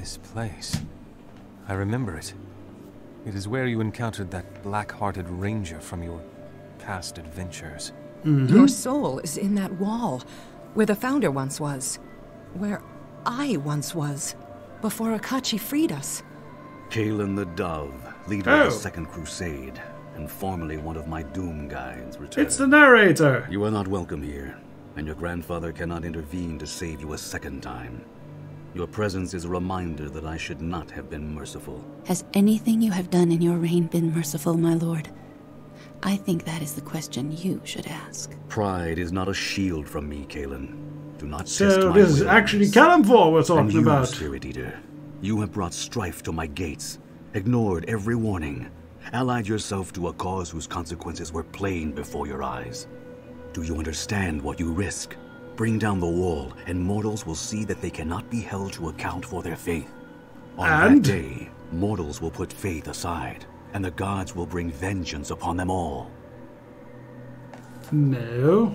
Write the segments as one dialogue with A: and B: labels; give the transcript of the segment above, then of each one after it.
A: This place. I remember it. It is where you encountered that black-hearted ranger from your past adventures.
B: Your soul is in that wall, where the Founder once was. Where I once was, before Akachi freed us.
C: Kalen the Dove, leader of the Second Crusade, and formerly one of my Doom Guides, returned.
D: It's the narrator!
C: You are not welcome here, and your grandfather cannot intervene to save you a second time. Your presence is a reminder that I should not have been merciful.
E: Has anything you have done in your reign been merciful, my lord? I think that is the question you should ask.
C: Pride is not a shield from me, Kalen. Do not test
D: So
C: my
D: this is
C: wills.
D: actually Kalimdor we're talking
C: and you,
D: about.
C: Spirit Eater, you have brought strife to my gates, ignored every warning, allied yourself to a cause whose consequences were plain before your eyes. Do you understand what you risk? Bring down the wall, and mortals will see that they cannot be held to account for their faith. On that day, mortals will put faith aside, and the gods will bring vengeance upon them all.
D: No.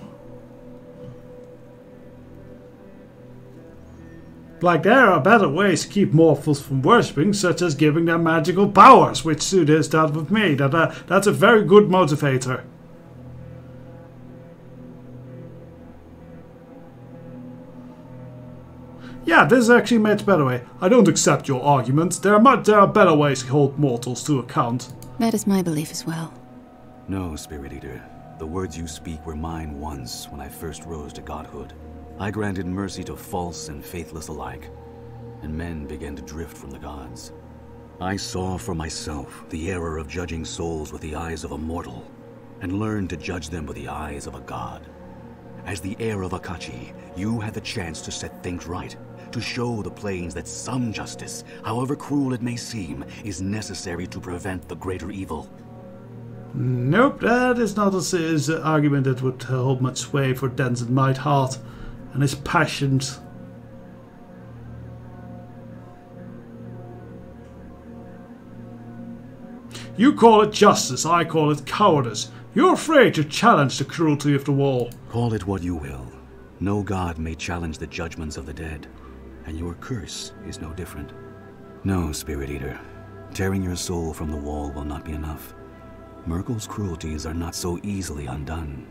D: Like, there are better ways to keep mortals from worshipping, such as giving them magical powers, which suit his that with me. That's a very good motivator. Yeah, this is actually a much better way. I don't accept your argument. There are better ways to hold mortals to account.
E: That is my belief as well.
C: No, Spirit Eater. The words you speak were mine once when I first rose to godhood. I granted mercy to false and faithless alike, and men began to drift from the gods. I saw for myself the error of judging souls with the eyes of a mortal, and learned to judge them with the eyes of a god. As the heir of Akachi, you had the chance to set things right, to show the plains that some justice, however cruel it may seem, is necessary to prevent the greater evil.
D: Nope, that is not his argument that would hold much sway for Denzon Mightheart and his passions. You call it justice, I call it cowardice. You're afraid to challenge the cruelty of the wall.
C: Call it what you will. No god may challenge the judgments of the dead, and your curse is no different. No, Spirit Eater. Tearing your soul from the wall will not be enough. Myrkul's cruelties are not so easily undone.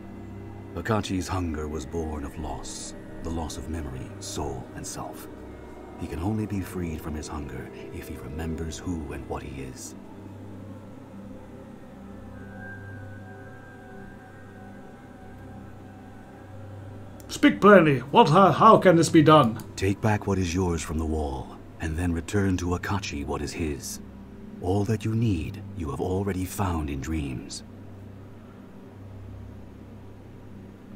C: Akachi's hunger was born of loss, the loss of memory, soul, and self. He can only be freed from his hunger if he remembers who and what he is.
D: Speak plainly. How can this be done?
C: Take back what is yours from the wall, and then return to Akachi what is his. All that you need, you have already found in dreams.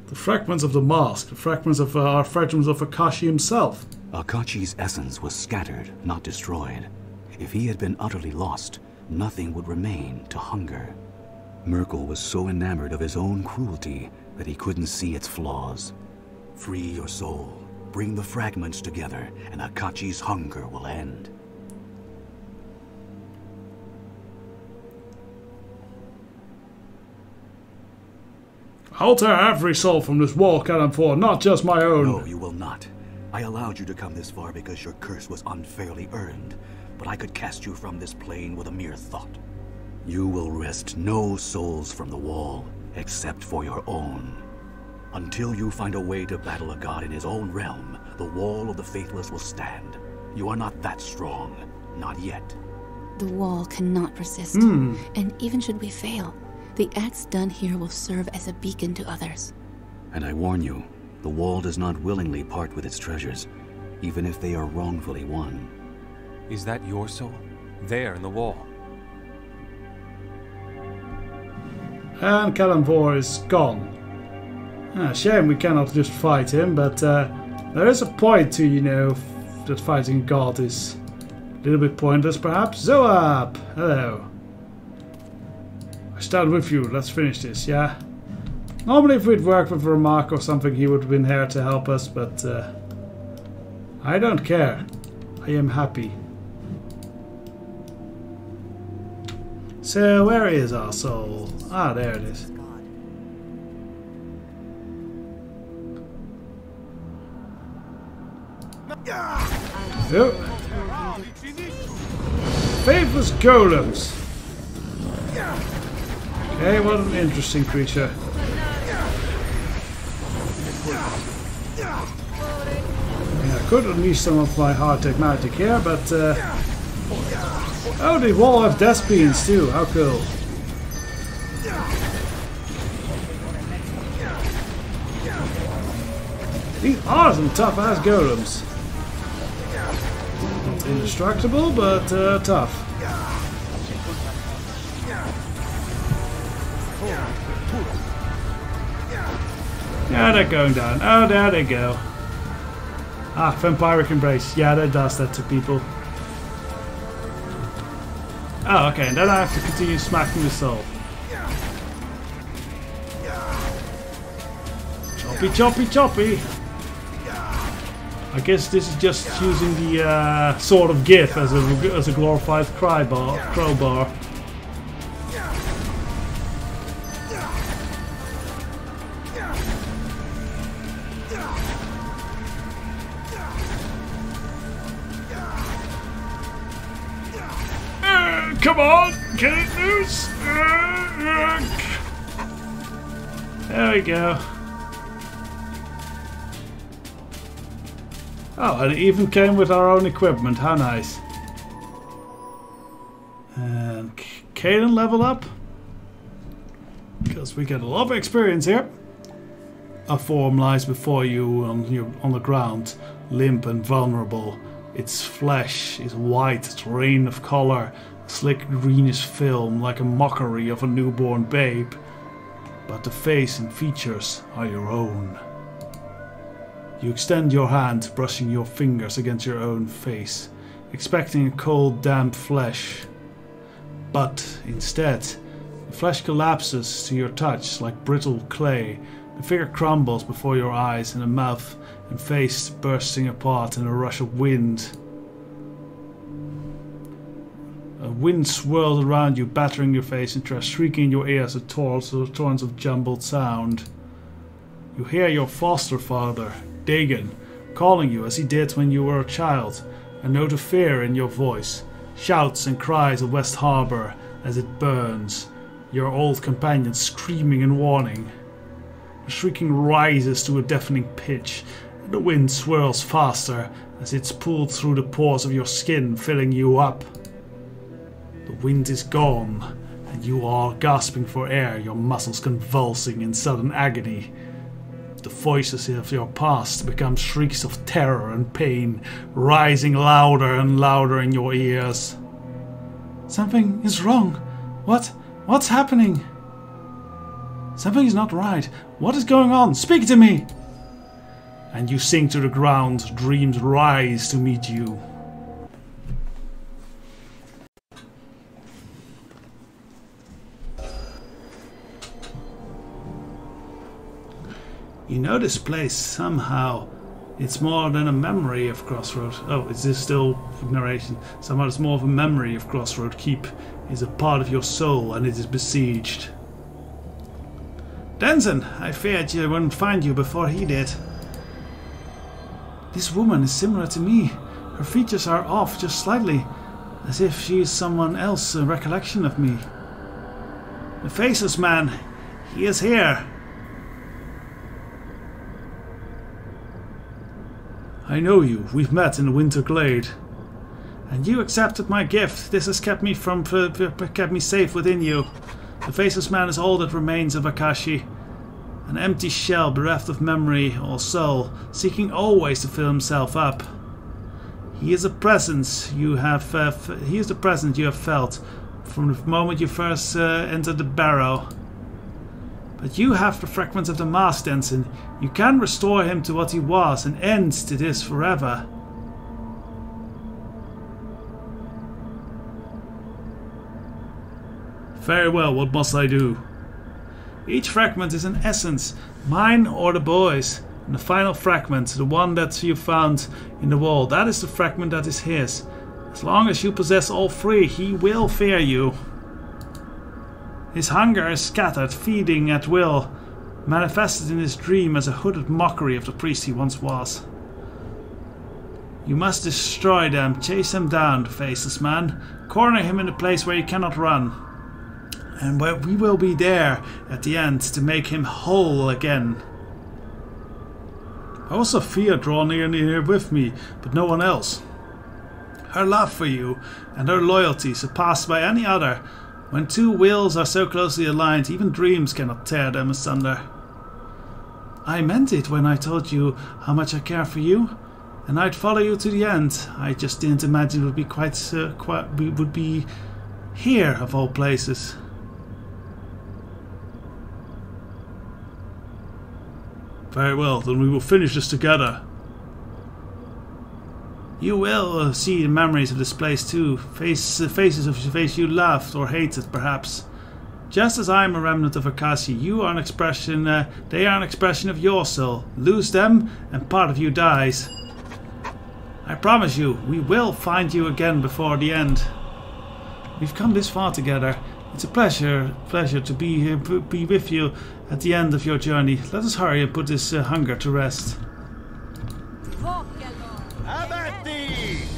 D: The fragments of the mask, the fragments of Akashi himself.
C: Akachi's essence was scattered, not destroyed. If he had been utterly lost, nothing would remain to hunger. Myrkul was so enamored of his own cruelty that he couldn't see its flaws. Free your soul, bring the fragments together, and Akachi's hunger will end.
D: I'll tear every soul from this wall, Kalimdor, not just my own.
C: No, you will not. I allowed you to come this far because your curse was unfairly earned, but I could cast you from this plane with a mere thought. You will wrest no souls from the wall, except for your own. Until you find a way to battle a god in his own realm, the wall of the faithless will stand. You are not that strong. Not yet.
E: The wall cannot persist. And even should we fail, the acts done here will serve as a beacon to others.
C: And I warn you, the wall does not willingly part with its treasures, even if they are wrongfully won.
A: Is that your soul? There in the wall.
D: And Kalimdor is gone. Shame we cannot just fight him, but there is a point to, you know, that fighting God is a little bit pointless perhaps. Zoab! Hello. I start with you, let's finish this, yeah? Normally if we'd worked with Ramak or something he would have been here to help us, but I don't care. I am happy. So where is our soul? Ah, there it is. Oh. Faithless golems. Okay, what an interesting creature. Yeah, I could unleash some of my hard-tech magic here, but oh, they all have death beams too. How cool. These are some tough-ass golems. Not indestructible, but tough. Yeah, they're going down. Oh, there they go. Ah, vampiric embrace. Yeah, that does that to people. Oh, okay, and then I have to continue smacking the soul. Choppy, choppy, choppy. I guess this is just using the sword of Gith as a glorified crowbar. Come on, get it loose. There we go. Oh, and it even came with our own equipment. How nice. And Caden level up. Because we get a lot of experience here. A form lies before you on the ground, limp and vulnerable. Its flesh is white, its rain of color, slick greenish film like a mockery of a newborn babe. But the face and features are your own. You extend your hand, brushing your fingers against your own face, expecting a cold, damp flesh. But instead, the flesh collapses to your touch like brittle clay. The figure crumbles before your eyes, and the mouth and face bursting apart in a rush of wind. A wind swirls around you, battering your face and shrieking in your ears at torrents of jumbled sound. You hear your foster father, Dagon, calling you as he did when you were a child, a note of fear in your voice, shouts and cries of West Harbor as it burns, your old companions screaming in warning. The shrieking rises to a deafening pitch, and the wind swirls faster as it's pulled through the pores of your skin, filling you up. The wind is gone, and you are gasping for air, your muscles convulsing in sudden agony. The voices of your past become shrieks of terror and pain, rising louder and louder in your ears. Something is wrong. What's happening? Something is not right. What is going on? Speak to me! And you sink to the ground, dreams rise to meet you. You know this place somehow. It's more than a memory of Crossroad. Oh, is this still narration? Somehow it's more of a memory of Crossroad Keep. Is a part of your soul, and it is besieged. Denzon, I feared I wouldn't find you before he did. This woman is similar to me. Her features are off just slightly, as if she is someone else, a recollection of me. The Faceless Man, he is here. I know you. We've met in the Winter Glade. And you accepted my gift. This has kept me safe within you. The Faceless Man is all that remains of Akashi. An empty shell bereft of memory or soul, seeking always to fill himself up. He is a presence you have felt from the moment you first entered the barrow. But you have the fragments of the mask, Denzon. You can restore him to what he was and end to this forever. Very well, what must I do? Each fragment is an essence, mine or the boy's. And the final fragment, the one that you found in the wall, that is the fragment that is his. As long as you possess all three, he will fear you. His hunger is scattered, feeding at will, manifested in his dream as a hooded mockery of the priest he once was. You must destroy them. Chase them down, faceless man. Corner him in a place where he cannot run. And where we will be there at the end to make him whole again. I also fear draw near with me, but no one else. Her love for you and her loyalty surpassed by any other. When two wills are so closely aligned, even dreams cannot tear them asunder. I meant it when I told you how much I care for you, and I'd follow you to the end. I just didn't imagine it would be would be here of all places. Very well, then we will finish this together. You will see the memories of this place too, faces of the face you loved or hated, perhaps. Just as I am a remnant of Akashi, you are an expression. They are an expression of your soul. Lose them, and part of you dies. I promise you, we will find you again before the end. We've come this far together. It's a pleasure to be here, be with you at the end of your journey. Let us hurry and put this hunger to rest.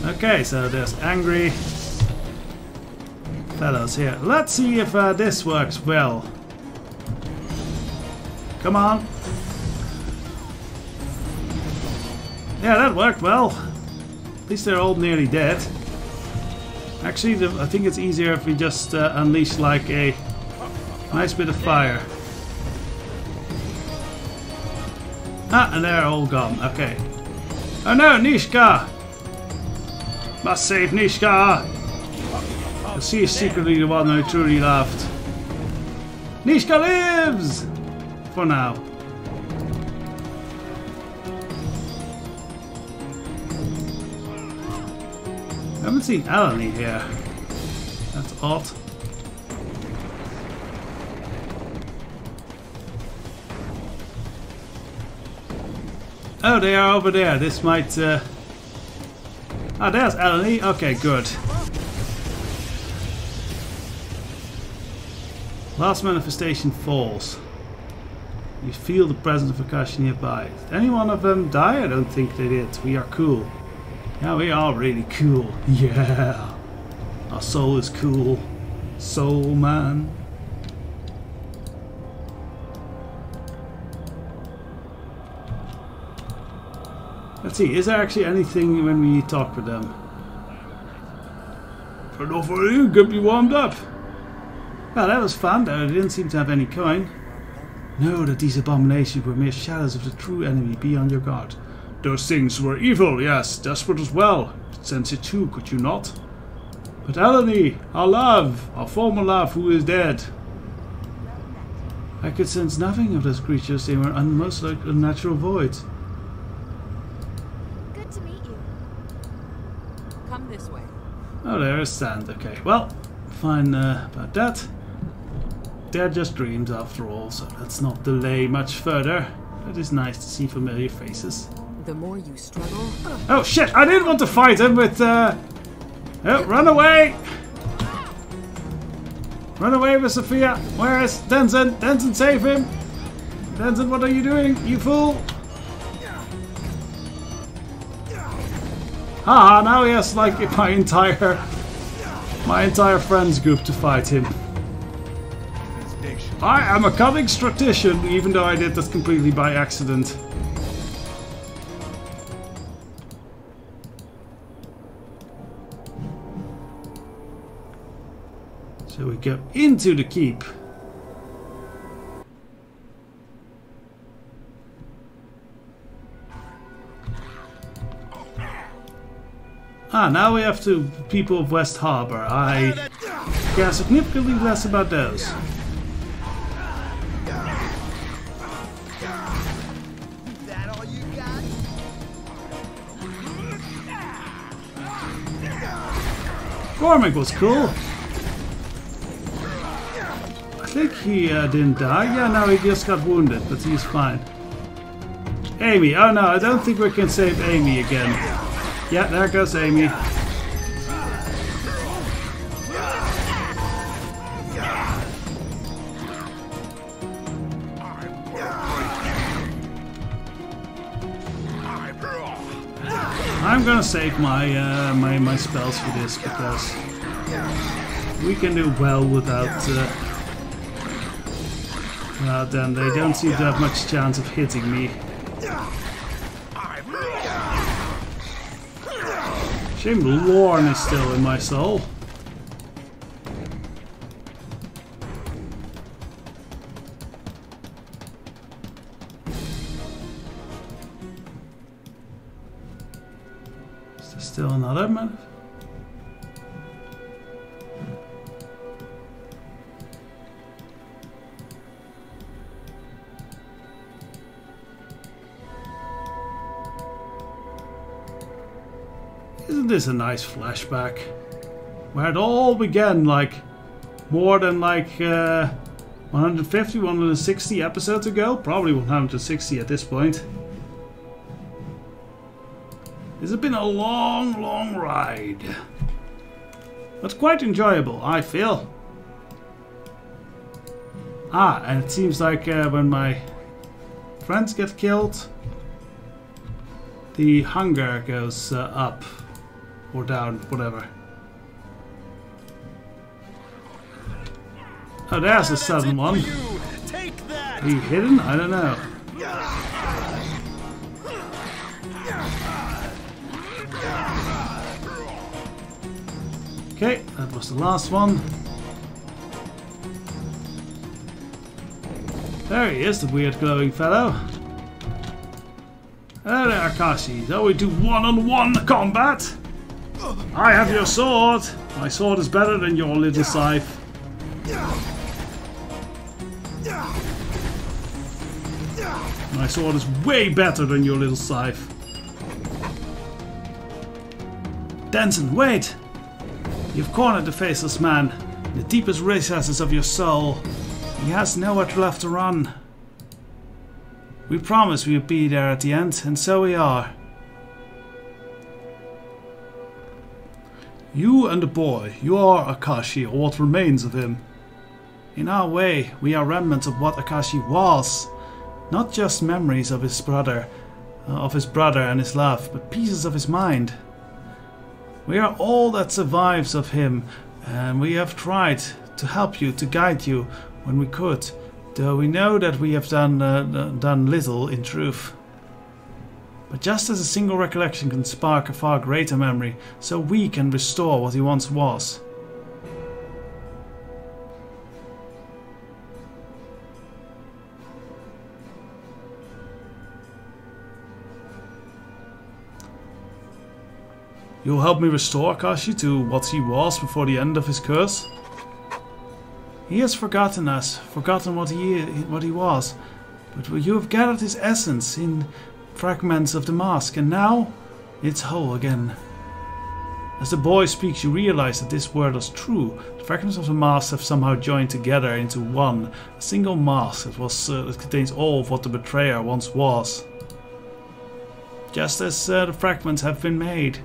D: Okay, so there's angry fellows here. Let's see if this works well. Come on. Yeah, that worked well. At least they're all nearly dead. Actually, I think it's easier if we just unleash like a nice bit of fire. Ah, and they're all gone. Okay. Oh no, Nishka! Must save Nishka! She is secretly the one I truly loved. Nishka lives! For now. I haven't seen Eleni here. That's odd. Oh, they are over there. This might... Ah, there's Eleni. Okay, good. Last manifestation falls. You feel the presence of Akashi nearby. Did any one of them die? I don't think they did. We are cool. Yeah, we are really cool. Yeah. Our soul is cool. Soul man. Let's see, is there actually anything when we talk with them? Turn off for you, get me warmed up. Well, that was fun, though. They didn't seem to have any coin. Know that these abominations were mere shadows of the true enemy. Be on your guard. Those things were evil, yes, desperate as well. Sense it too, could you not? But Eleni, our love, our former love, who is dead. I could sense nothing of those creatures. They were most like unnatural voids.
B: Good to meet you. Come this way.
D: Oh, there is sand. Okay, well, fine about that. They're just dreams after all, so let's not delay much further. It is nice to see familiar faces.
B: The more you struggle...
D: Oh shit, I didn't want to fight him with Oh, run away! Run away with Sophia! Where is Denzon? Denzon, save him! Denzon, what are you doing, you fool? Haha, now he has like my entire friends group to fight him. I am a cunning strategician, even though I did that completely by accident. So we go into the keep. Ah, now we have to people of West Harbor. I care significantly less about those. Cormac was cool. I think he didn't die. Yeah, no, he just got wounded, but he's fine. Amy. Oh no, I don't think we can save Amy again. Yeah, there goes Amy. I'm gonna save my my spells for this because we can do well without them. They don't seem to have much chance of hitting me. Shame Lorne is still in my soul. Is there still another man? Isn't this a nice flashback? Where it all began, like, more than like 150, 160 episodes ago? Probably 160 at this point. This has been a long, long ride. But quite enjoyable, I feel. Ah, and it seems like when my friends get killed, the hunger goes up. Or down, whatever. Oh, there's a sudden one. Are you hidden? I don't know. Okay, that was the last one. There he is, the weird glowing fellow. Hello there, Akashi. Shall we do one-on-one combat? I have your sword. My sword is better than your little scythe. My sword is way better than your little scythe. Denzon, wait! You've cornered the faceless man in the deepest recesses of your soul. He has nowhere left to run. We promised we would be there at the end, and so we are. You and the boy, you are Akashi, or what remains of him. In our way, we are remnants of what Akashi was. Not just memories of his brother and his love, but pieces of his mind. We are all that survives of him, and we have tried to help you, to guide you when we could, though we know that we have done little in truth. But just as a single recollection can spark a far greater memory, so we can restore what he once was. You'll help me restore Akashi to what he was before the end of his curse? He has forgotten us, forgotten what he was, but you have gathered his essence in fragments of the mask, and now it's whole again. As the boy speaks, you realize that this word is true. The fragments of the mask have somehow joined together into one, a single mask that contains all of what the betrayer once was. Just as the fragments have been made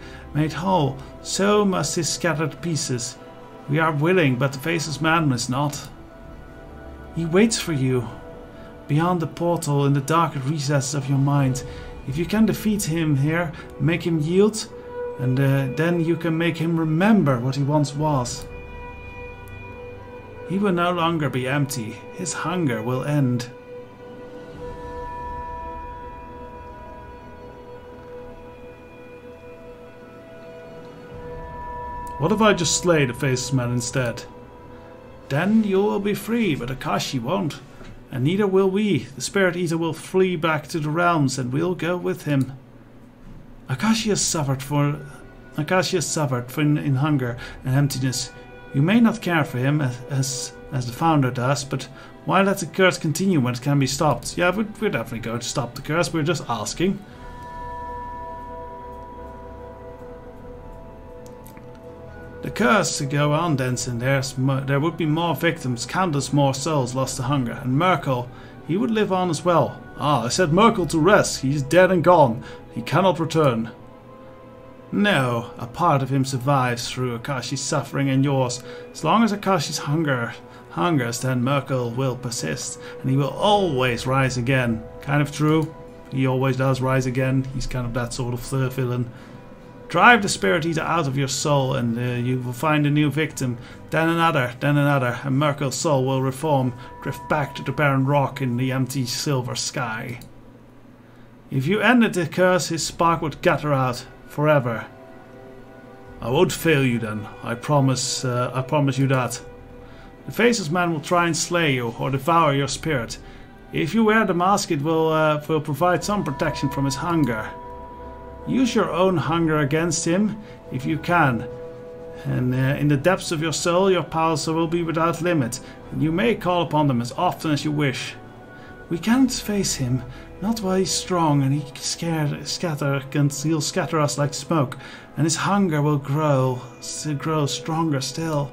D: whole, so must his scattered pieces. We are willing, but the faceless man is not. He waits for you beyond the portal in the dark recesses of your mind. If you can defeat him here, make him yield, and then you can make him remember what he once was. He will no longer be empty. His hunger will end. What if I just slay the faceless man instead? Then you will be free, but Akashi won't. And neither will we. The Spirit Eater will flee back to the realms, and we'll go with him. Akashi has suffered in hunger and emptiness. You may not care for him as the founder does, but why let the curse continue when it can be stopped? Yeah, we're definitely going to stop the curse. We're just asking. The curse to go on, Denzon. There would be more victims, countless more souls lost to hunger. And Merkel, he would live on as well. Ah, I set Merkel to rest. He is dead and gone. He cannot return. No, a part of him survives through Akashi's suffering and yours. As long as Akashi's hungers, then Merkel will persist. And he will always rise again. Kind of true. He always does rise again. He's kind of that sort of villain. Drive the Spirit Eater out of your soul and you will find a new victim. Then another, and Merkel's soul will reform, drift back to the barren rock in the empty silver sky. If you ended the curse, his spark would gutter out forever. I won't fail you then, I promise you that. The Faceless Man will try and slay you or devour your spirit. If you wear the mask, it will provide some protection from his hunger. Use your own hunger against him if you can. And in the depths of your soul, your powers will be without limit. And you may call upon them as often as you wish. We can't face him, not while he's strong and he'll scatter us like smoke. And his hunger will grow stronger still.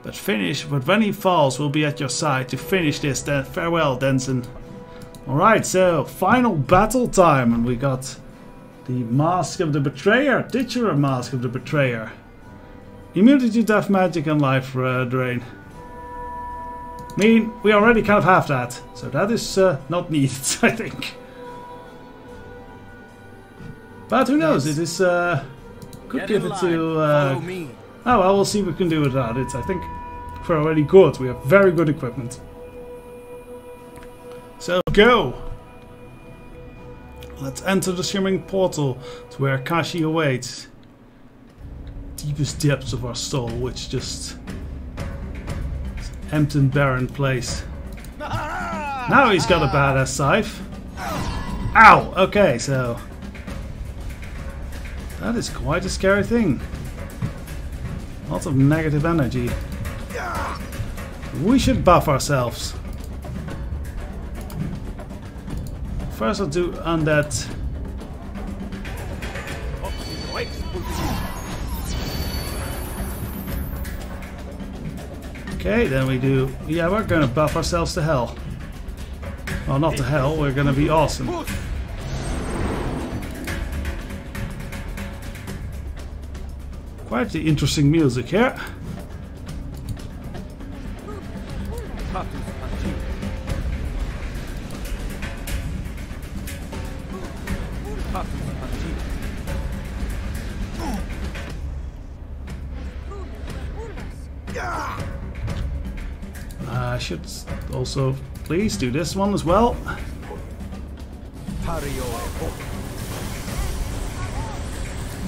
D: But when he falls, we'll be at your side to finish this. Then farewell, Denzon. Alright, so final battle time, and we got the Mask of the Betrayer, titular Mask of the Betrayer. Immunity to death, magic, and life drain. I mean, we already kind of have that, so that is not needed, I think. But who knows? It is could give it to. Oh well, we'll see what we can do without it. I think we're already good. We have very good equipment. So go. Let's enter the shimmering portal to where Kashi awaits. Deepest depths of our soul, which just empty and barren place. Now he's got a badass scythe. Ow! Okay, so that is quite a scary thing. Lots of negative energy. We should buff ourselves. First I'll do undead. Okay, then we do... Yeah, we're gonna buff ourselves to hell. Well, not to hell, we're gonna be awesome. Quite the interesting music here. I should also please do this one as well.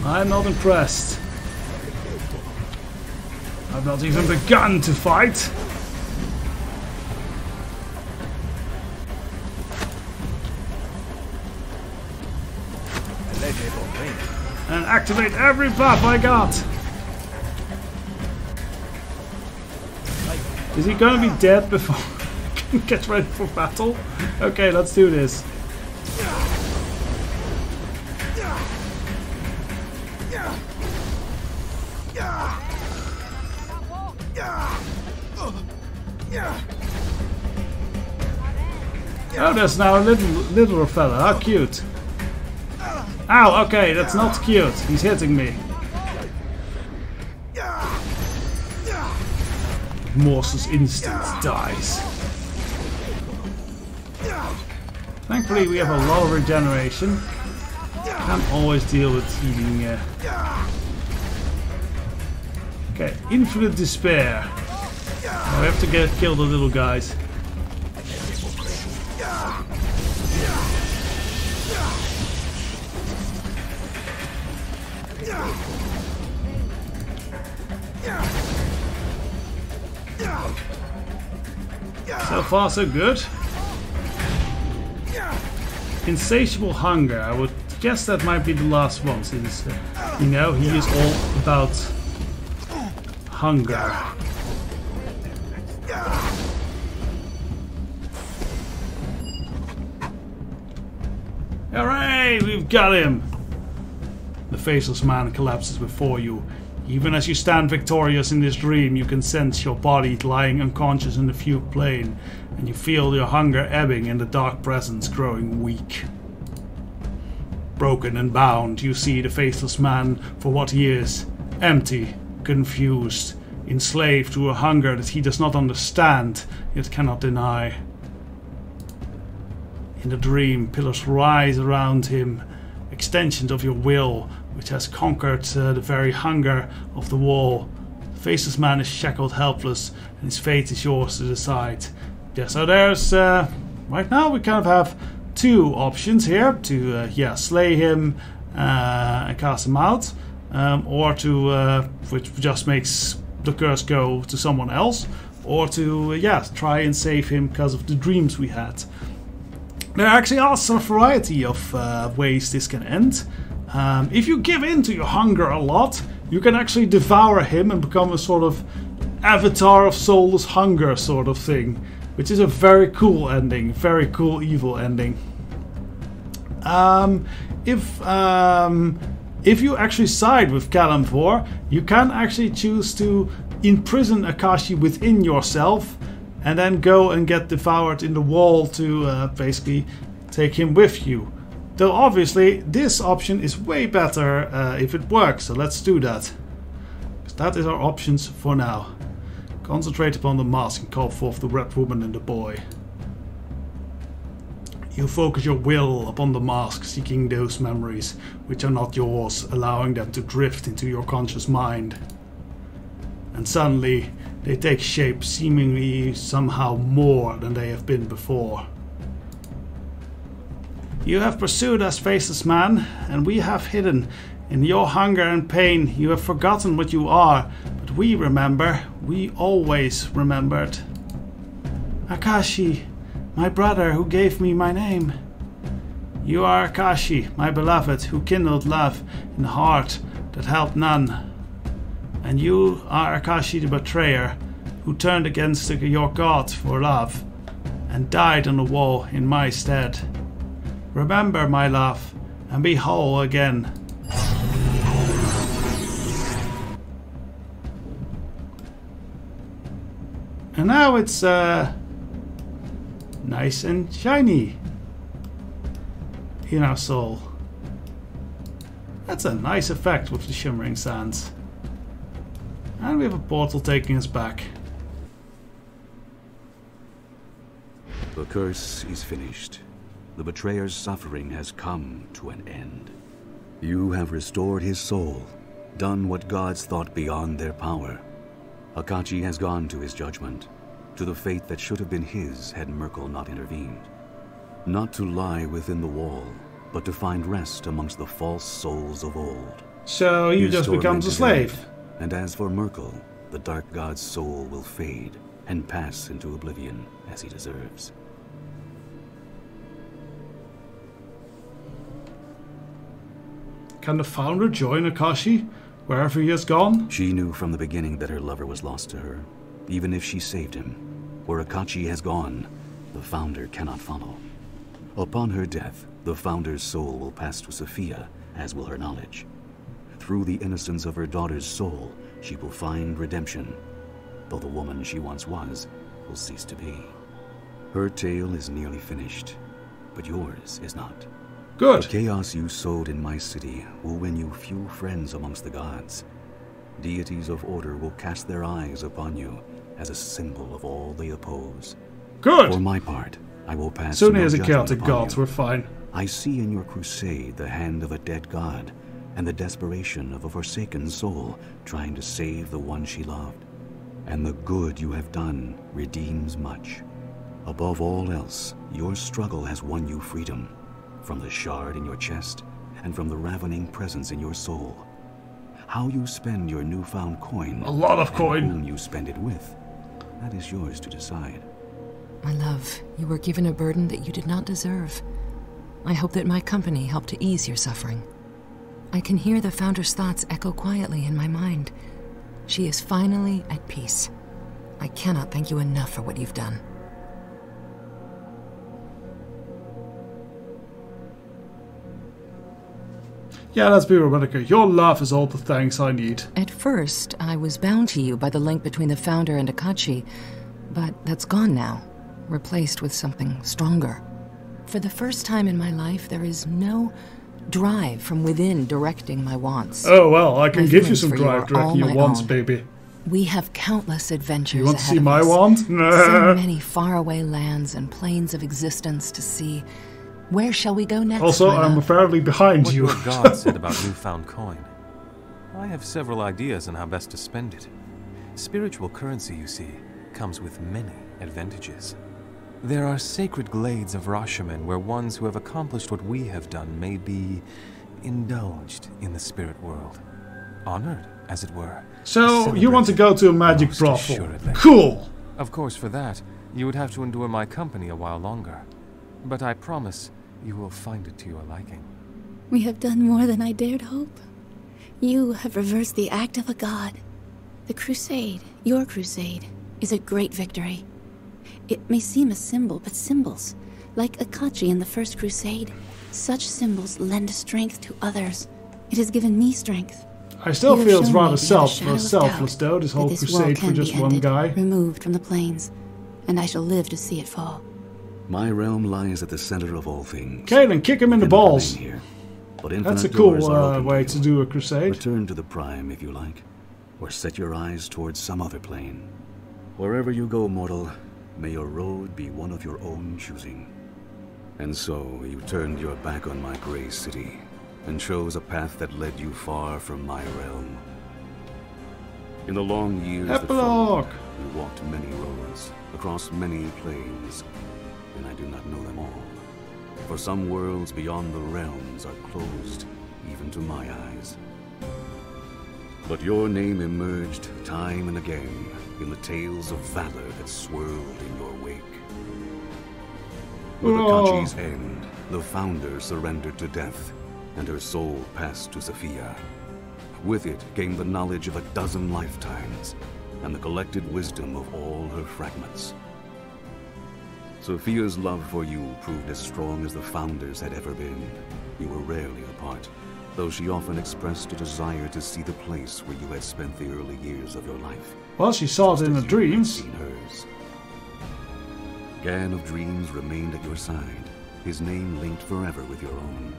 D: I'm not impressed. I've not even begun to fight. And activate every buff I got. Is he gonna be dead before I can get ready for battle? Okay, let's do this. Oh, there's now a little fella. How cute. Ow, okay, that's not cute. He's hitting me. Morse's instinct dies. Thankfully we have a lot of regeneration. Can't always deal with healing. Okay, infinite despair. Now we have to kill the little guys. So far, so good. Insatiable hunger. I would guess that might be the last one, since you know he is all about hunger. Hooray! We've got him! The Faceless Man collapses before you. Even as you stand victorious in this dream, you can sense your body lying unconscious in the fugue plane, and you feel your hunger ebbing and the dark presence growing weak. Broken and bound, you see the Faceless Man for what he is, empty, confused, enslaved to a hunger that he does not understand, yet cannot deny. In the dream, pillars rise around him, extensions of your will, which has conquered the very hunger of the wall. The faceless man is shackled, helpless, and his fate is yours to decide. Yeah, so there's right now we kind of have two options here to slay him and cast him out, or to which just makes the curse go to someone else, or to try and save him because of the dreams we had. There actually are some variety of ways this can end. If you give in to your hunger a lot, you can actually devour him and become a sort of avatar of soulless hunger sort of thing, which is a very cool ending, very cool evil ending. If you actually side with Kalimdor, you can actually choose to imprison Akashi within yourself and then go and get devoured in the wall to basically take him with you. Though obviously this option is way better if it works, so let's do that. Because that is our options for now. Concentrate upon the mask and call forth the red woman and the boy. You focus your will upon the mask, seeking those memories which are not yours, allowing them to drift into your conscious mind. And suddenly they take shape, seemingly somehow more than they have been before. You have pursued us, faceless man, and we have hidden. In your hunger and pain, you have forgotten what you are, but we remember. We always remembered. Akashi, my brother who gave me my name. You are Akashi, my beloved, who kindled love in the heart that helped none. And you are Akashi the betrayer, who turned against your god for love, and died on the wall in my stead. Remember, my love, and be whole again. And now it's nice and shiny in our soul. That's a nice effect with the shimmering sands. And we have a portal taking us back.
C: The curse is finished. The betrayer's suffering has come to an end. You have restored his soul, done what gods thought beyond their power. Akachi has gone to his judgment, to the fate that should have been his had Merkel not intervened. Not to lie within the wall, but to find rest amongst the false souls of old.
D: So he just becomes a slave.
C: And as for Merkel, the dark god's soul will fade and pass into oblivion as he deserves.
D: Can the founder join Akashi wherever he has gone?
C: She knew from the beginning that her lover was lost to her, even if she saved him. Where Akachi has gone, the founder cannot follow. Upon her death, the founder's soul will pass to Sophia, as will her knowledge. Through the innocence of her daughter's soul, she will find redemption, though the woman she once was will cease to be. Her tale is nearly finished, but yours is not.
D: Good.
C: The chaos you sowed in my city will win you few friends amongst the gods. Deities of order will cast their eyes upon you as a symbol of all they oppose.
D: Good.
C: For my part, I will pass
D: Soon
C: no
D: as a
C: judgment
D: chaotic
C: upon
D: god,
C: you.
D: we're fine.
C: I see in your crusade the hand of a dead god and the desperation of a forsaken soul trying to save the one she loved. And the good you have done redeems much. Above all else, your struggle has won you freedom. From the shard in your chest, and from the ravening presence in your soul. How you spend your newfound coin,
D: A lot of coin.
C: and whom you spend it with, that is yours to decide.
B: My love, you were given a burden that you did not deserve. I hope that my company helped to ease your suffering. I can hear the Founder's thoughts echo quietly in my mind. She is finally at peace. I cannot thank you enough for what you've done.
D: Yeah, let's be romantic. Your love is all the thanks I need.
B: At first, I was bound to you by the link between the Founder and Akachi, but that's gone now, replaced with something stronger. For the first time in my life, there is no drive from within directing my wants.
D: Oh, well, I can
B: My
D: give you
B: feelings
D: some
B: for you
D: drive
B: are
D: directing
B: all
D: your
B: my
D: wants,
B: own.
D: baby.
B: We have countless adventures
D: You want to
B: ahead
D: see
B: of
D: my
B: us.
D: wand?
B: So many faraway lands and planes of existence to see. Where shall we go next?
D: Also,
B: my
D: I'm
B: love?
D: apparently behind
A: What
D: you.
A: your god said about newfound coin. I have several ideas on how best to spend it. Spiritual currency, you see, comes with many advantages. There are sacred glades of Rashomon where ones who have accomplished what we have done may be indulged in the spirit world. Honored, as it were.
D: So, you want to go to a magic
A: Most
D: brothel.
A: assuredly.
D: Cool!
A: Of course, for that, you would have to endure my company a while longer. But I promise you will find it to your liking.
E: We have done more than I dared hope. You have reversed the act of a god. The crusade, your crusade, is a great victory. It may seem a symbol, but symbols, like Akachi in the First Crusade, such symbols lend strength to others. It has given me strength.
D: I still
E: You have
D: feel it's
E: shown me
D: rather
E: beyond a shadow of
D: selfless
E: doubt
D: though, this
E: that
D: whole
E: this world
D: crusade for
E: can
D: just
E: be
D: one
E: ended,
D: guy.
E: removed from the plains, and I shall live to see it fall.
C: My realm lies at the center of all things.
D: Kaelin, kick him in the
C: You cannot
D: balls.
C: remain here, but
D: That's a
C: infinite
D: cool
C: doors are open
D: way
C: you.
D: to do a crusade.
C: Return to the Prime if you like, or set your eyes towards some other plane. Wherever you go, mortal, may your road be one of your own choosing. And so you turned your back on my gray city, and chose a path that led you far from my realm. In the long years that
D: Epilogue!
C: followed, you walked many roads, across many plains, and I do not know them all. For some worlds beyond the realms are closed, even to my eyes. But your name emerged time and again in the tales of valor that swirled in your wake. With Akachi's end, the founder surrendered to death, and her soul passed to Sophia. With it came the knowledge of a dozen lifetimes, and the collected wisdom of all her fragments. Sophia's love for you proved as strong as the founders had ever been. You were rarely apart, though she often expressed a desire to see the place where you had spent the early years of your life.
D: Well, she saw it in her
C: Just as you had
D: dreams.
C: seen hers. Gan of Dreams remained at your side, his name linked forever with your own.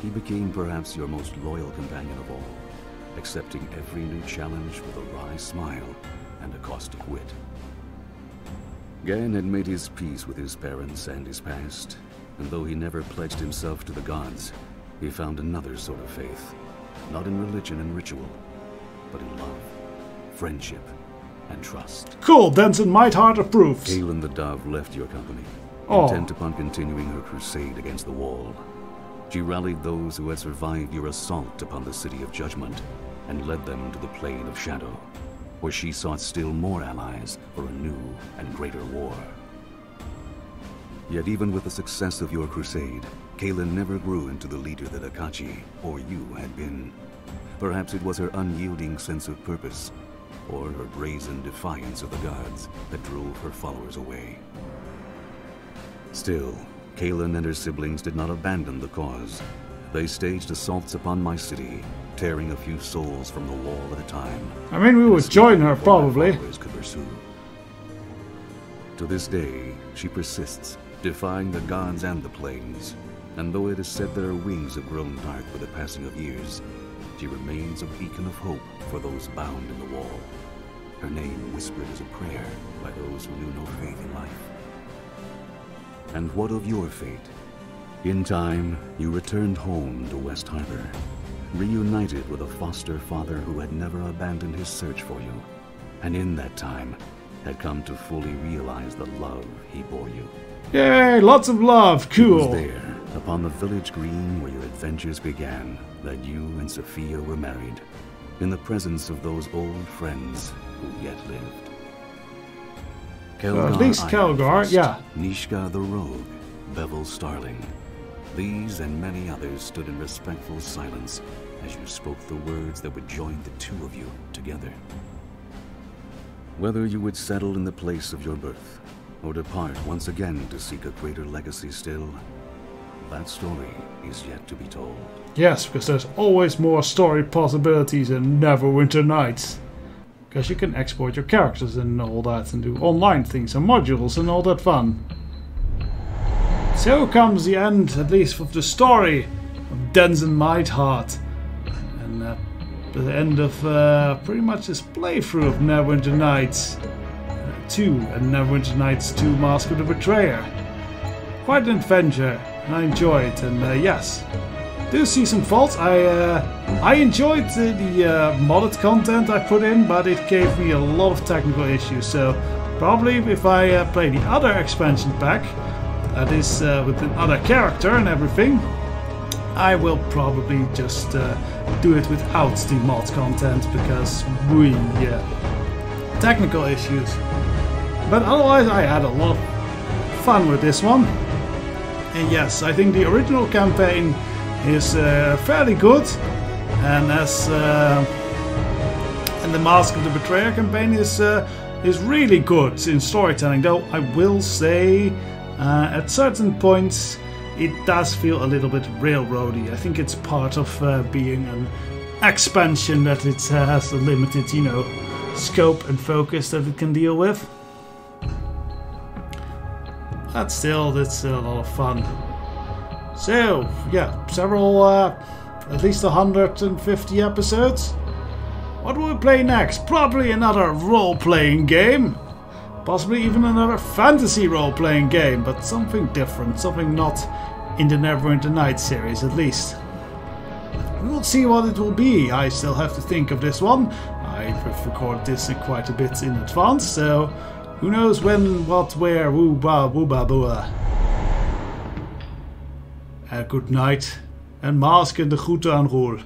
C: He became perhaps your most loyal companion of all, accepting every new challenge with a wry smile and a caustic wit. Gan had made his peace with his parents and his past, and though he never pledged himself to the gods, he found another sort of faith, not in religion and ritual, but in love, friendship, and trust.
D: Cool, Denzon Mightheart approves.
C: Kaelin the Dove left your company,
D: Oh.
C: intent upon continuing her crusade against the Wall. She rallied those who had survived your assault upon the City of Judgment, and led them to the Plane of Shadow, where she sought still more allies for a new and greater war. Yet even with the success of your crusade, Kaelin never grew into the leader that Akachi, or you, had been. Perhaps it was her unyielding sense of purpose, or her brazen defiance of the gods that drove her followers away. Still, Kaelin and her siblings did not abandon the cause. They staged assaults upon my city, tearing a few souls from the wall at a time.
D: I mean, we would join her,
C: Before my
D: probably.
C: followers could pursue. To this day, she persists, defying the gods and the plains. And though it is said that her wings have grown dark with the passing of years, she remains a beacon of hope for those bound in the wall. Her name whispered as a prayer by those who knew no faith in life. And what of your fate? In time, you returned home to West Harbor, reunited with a foster father who had never abandoned his search for you, and in that time, had come to fully realize the love he bore you.
D: Yay, lots of love,
C: It was
D: cool.
C: there, upon the village green where your adventures began, that you and Sophia were married, in the presence of those old friends who yet lived.
D: At least Kelgar, yeah.
C: Nishka the Rogue, Bevel Starling. These and many others stood in respectful silence as you spoke the words that would join the two of you together. Whether you would settle in the place of your birth, or depart once again to seek a greater legacy still, that story is yet to be told.
D: Yes, because there's always more story possibilities in Neverwinter Nights. Because you can export your characters and all that, and do online things and modules and all that fun. So comes the end, at least of the story of Denzon Mightheart. And the end of pretty much this playthrough of Neverwinter Nights 2 and Neverwinter Nights 2 Mask of the Betrayer. Quite an adventure. and I enjoy it. And yes, do see some faults. I enjoyed the modded content I put in, but it gave me a lot of technical issues. So probably if I play the other expansion pack, that is with another character and everything, I will probably just do it without the mod content, because technical issues. But otherwise I had a lot of fun with this one. And yes, I think the original campaign is fairly good, and and the Mask of the Betrayer campaign is really good in storytelling. Though I will say, at certain points, it does feel a little bit railroady. I think it's part of being an expansion, that it has a limited, scope and focus that it can deal with. But still, it's a lot of fun. So, yeah, several, at least 150 episodes. What will we play next? Probably another role-playing game. Possibly even another fantasy role-playing game, but something different, something not in the Neverwinter Nights series at least. We will see what it will be. I still have to think of this one. I've recorded this quite a bit in advance, so who knows when, what, where, woo ba woo ba boa. Good night en mask in de groeten aan Roel.